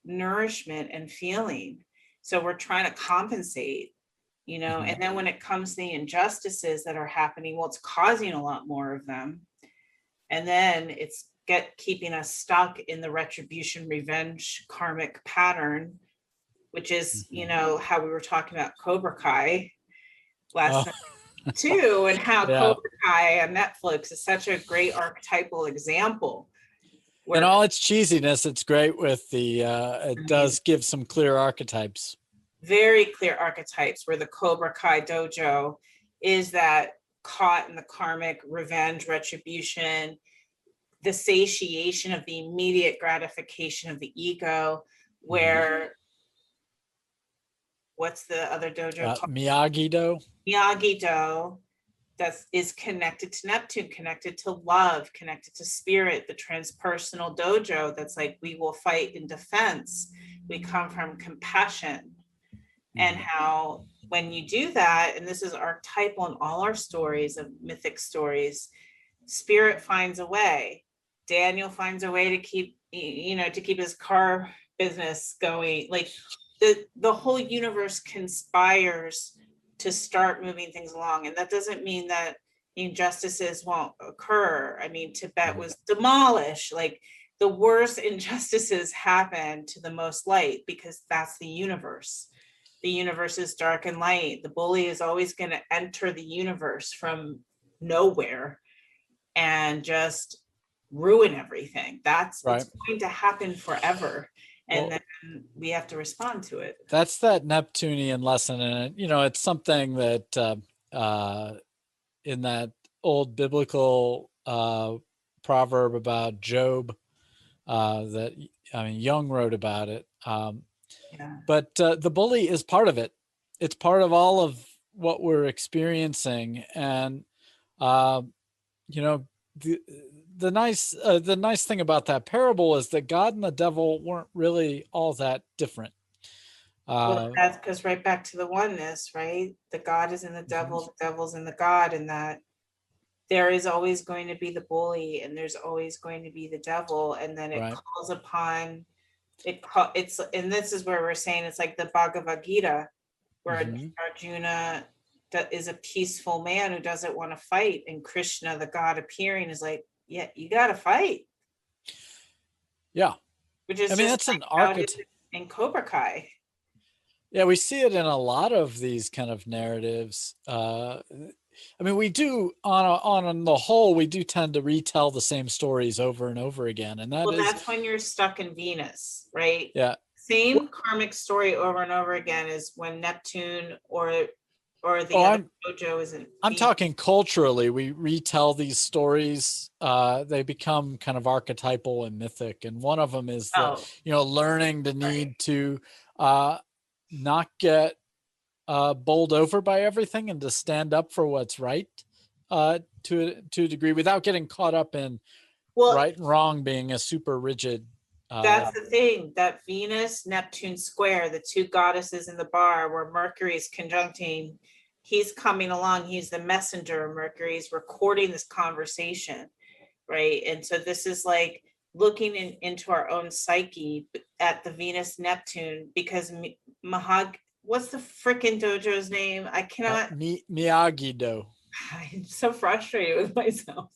nourishment and feeling. So we're trying to compensate, Mhm. and then when it comes to the injustices that are happening, well, it's causing a lot more of them. And then it's keeping us stuck in the retribution revenge karmic pattern, which is, Mhm. how we were talking about Cobra Kai last Oh, night too, and how yeah. Cobra Kai on Netflix is such a great archetypal example In where all its cheesiness, it's great with the. It does give some clear archetypes. very clear archetypes, where the Cobra Kai dojo is that caught in the karmic revenge retribution, the satiation of the immediate gratification of the ego, Mhm. where what's the other dojo called? Miyagi-Do. Miyagi-Do, that is connected to Neptune, connected to love, connected to spirit, the transpersonal dojo that's like, we will fight in defense. We come from compassion. And Mhm. how when you do that, and this is archetypal in all our stories of mythic stories, spirit finds a way. Daniel finds a way to keep his car business going. Like the whole universe conspires to start moving things along. And that doesn't mean that injustices won't occur. I mean, Tibet Mhm. was demolished. Like the worst injustices happen to the most light, because that's the universe. The universe is dark and light. The bully is always going to enter the universe from nowhere and just ruin everything. That's Right. it's going to happen forever. And Well, then we have to respond to it. that's that Neptunian lesson, and it's something that uh, in that old biblical proverb about Job, that Jung wrote about it. Yeah. But the bully is part of it. It's part of all of what we're experiencing, and uh, you know the the nice thing about that parable is that God and the devil weren't really all that different. Well, Uh, that's because right back to the oneness, right? The God is in the mhm, devil, the devil's in the God, and that there is always going to be the bully and there's always going to be the devil. And then it right. calls upon it's, and this is where we're saying it's like the Bhagavad Gita, where Hmm. Arjuna is a peaceful man who doesn't want to fight, and Krishna, the God appearing, is like, yeah, you got to fight, Yeah. which is I mean, just that's an like how it is archetype. in Cobra Kai. Yeah, we see it in a lot of these kind of narratives. I mean, we do on the whole, we do tend to retell the same stories over and over again, and that Well, is, that's when you're stuck in Venus, right? yeah. Same Well, karmic story over and over again is when Neptune or the oh, other dojo is in I'm Venus. talking culturally. We retell these stories. They become kind of archetypal and mythic, and one of them is the, Oh, learning the right. need to uh, not get bowled over by everything and to stand up for what's right, to a degree, without getting caught up in Well, right and wrong being a super rigid. Uh, that's the thing, that Venus Neptune square, the two goddesses in the bar where Mercury is conjuncting, he's coming along, he's the messenger. Mercury's recording this conversation, right? And so this is like looking into our own psyche at the Venus Neptune, because Mahag, what's the freaking dojo's name? I cannot, Miyagi-Do. I'm so frustrated with myself.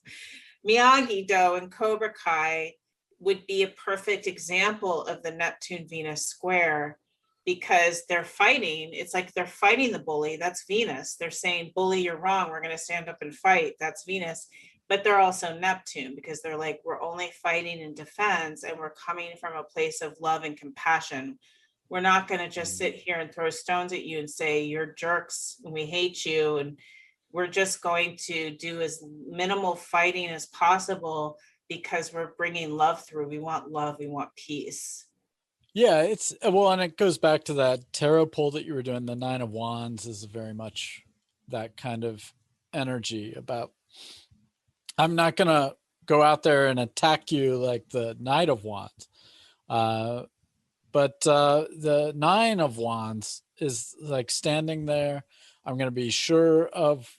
Miyagi-Do and Cobra Kai would be a perfect example of the Neptune Venus square, because they're fighting. It's like they're fighting the bully. That's Venus. They're saying, bully, you're wrong. We're going to stand up and fight. That's Venus. But they're also Neptune, because they're like, we're only fighting in defense and we're coming from a place of love and compassion. We're not going to just sit here and throw stones at you and say, you're jerks and we hate you. And we're just going to do as minimal fighting as possible, because we're bringing love through. We want love, we want peace. Yeah, it's well, and it goes back to that tarot pull that you were doing. The Nine of Wands is very much that kind of energy about, I'm not gonna go out there and attack you like the Knight of Wands. Uh, but the Nine of Wands is like standing there. I'm going to be sure of,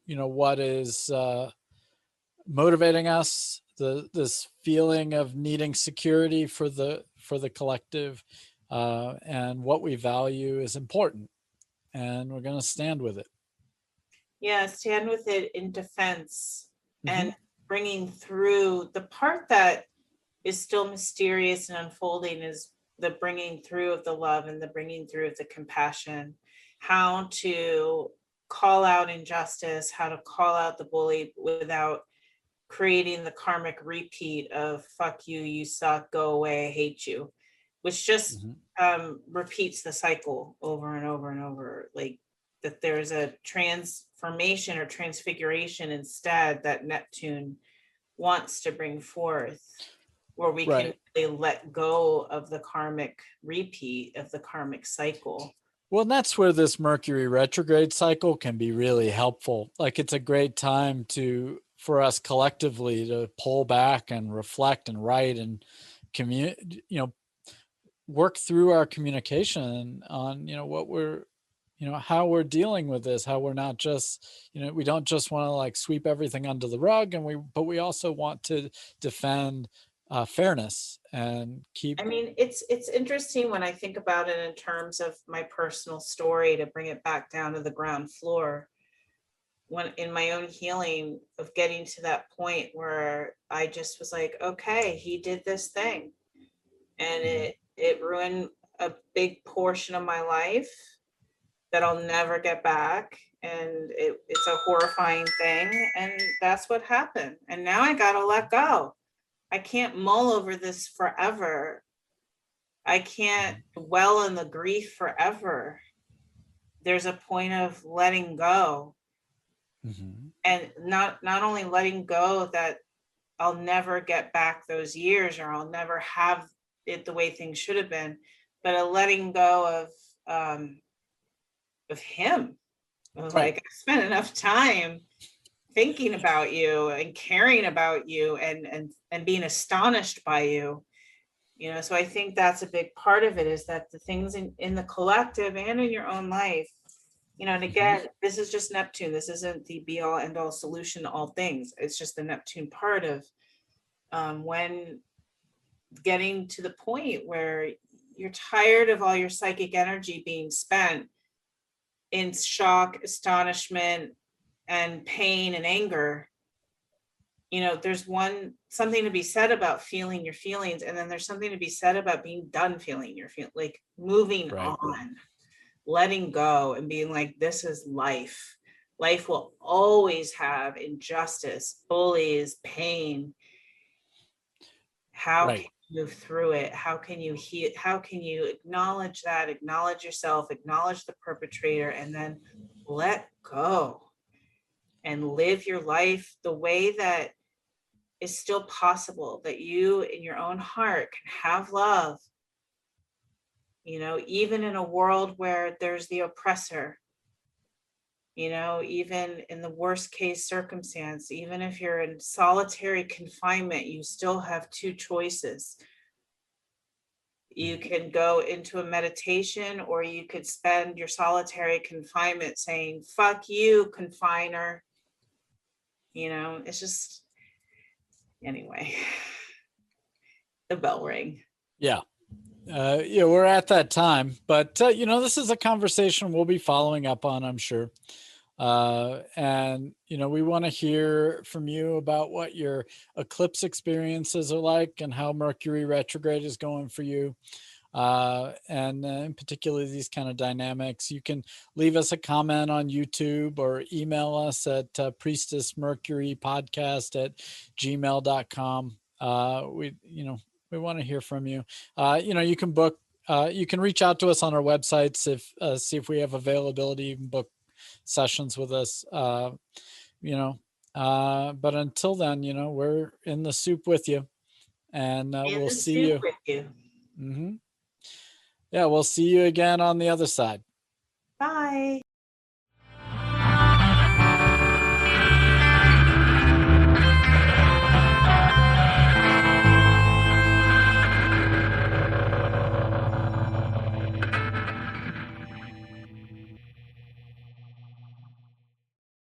what is motivating us. This feeling of needing security for the collective, and what we value is important, and we're going to stand with it. Yeah, stand with it in defense, Mm-hmm. and bringing through the part that is still mysterious and unfolding is the bringing through of the love and the bringing through of the compassion, how to call out injustice, how to call out the bully without creating the karmic repeat of fuck you, you suck, go away, I hate you, which just Mm-hmm. repeats the cycle over and over and over. Like that there's a transformation or transfiguration instead that Neptune wants to bring forth, where we can Right. really let go of the karmic repeat of the karmic cycle. Well, and that's where this Mercury retrograde cycle can be really helpful. Like, it's a great time for us collectively to pull back and reflect and write and work through our communication on, what we're, how we're dealing with this, how we're not just, we don't just want to like sweep everything under the rug, but we also want to defend fairness and keep. I mean, it's interesting when I think about it in terms of my personal story, to bring it back down to the ground floor. When in my own healing of getting to that point where I just was like, okay, he did this thing, and it ruined a big portion of my life that I'll never get back, and it's a horrifying thing, and that's what happened. And now I gotta let go. I can't mull over this forever. I can't dwell in the grief forever. There's a point of letting go, Mm-hmm. and not only letting go that I'll never get back those years, or I'll never have it the way things should have been, but a letting go of him. Right. Like, I spent enough time thinking about you and caring about you and being astonished by you. So I think that's a big part of it, is that the things in the collective and in your own life, and again, this is just Neptune. This isn't the be all end all solution to all things. It's just the Neptune part of when getting to the point where you're tired of all your psychic energy being spent in shock, astonishment, and pain and anger. There's something to be said about feeling your feelings, and then there's something to be said about being done feeling your feelings, like moving on, letting go, and being like, this is life. Life will always have injustice, bullies, pain. How can you move through it? How can you heal? How can you acknowledge that, acknowledge yourself, acknowledge the perpetrator, and then let go and live your life the way that is still possible, that you in your own heart can have love, even in a world where there's the oppressor, even in the worst case circumstance, even if you're in solitary confinement, you still have two choices. You can go into a meditation, or you could spend your solitary confinement saying, fuck you, confiner. It's just, anyway, the bell rang. Yeah. We're at that time, but this is a conversation we'll be following up on, I'm sure. And we want to hear from you about what your eclipse experiences are like, and how Mercury retrograde is going for you. And in particular, these kind of dynamics. You can leave us a comment on YouTube, or email us at priestessmercurypodcast@gmail.com. We want to hear from you. You can book, you can reach out to us on our websites, see if we have availability, even book sessions with us. But until then, we're in the soup with you, and we'll see you. With you. Yeah, we'll see you again on the other side. Bye.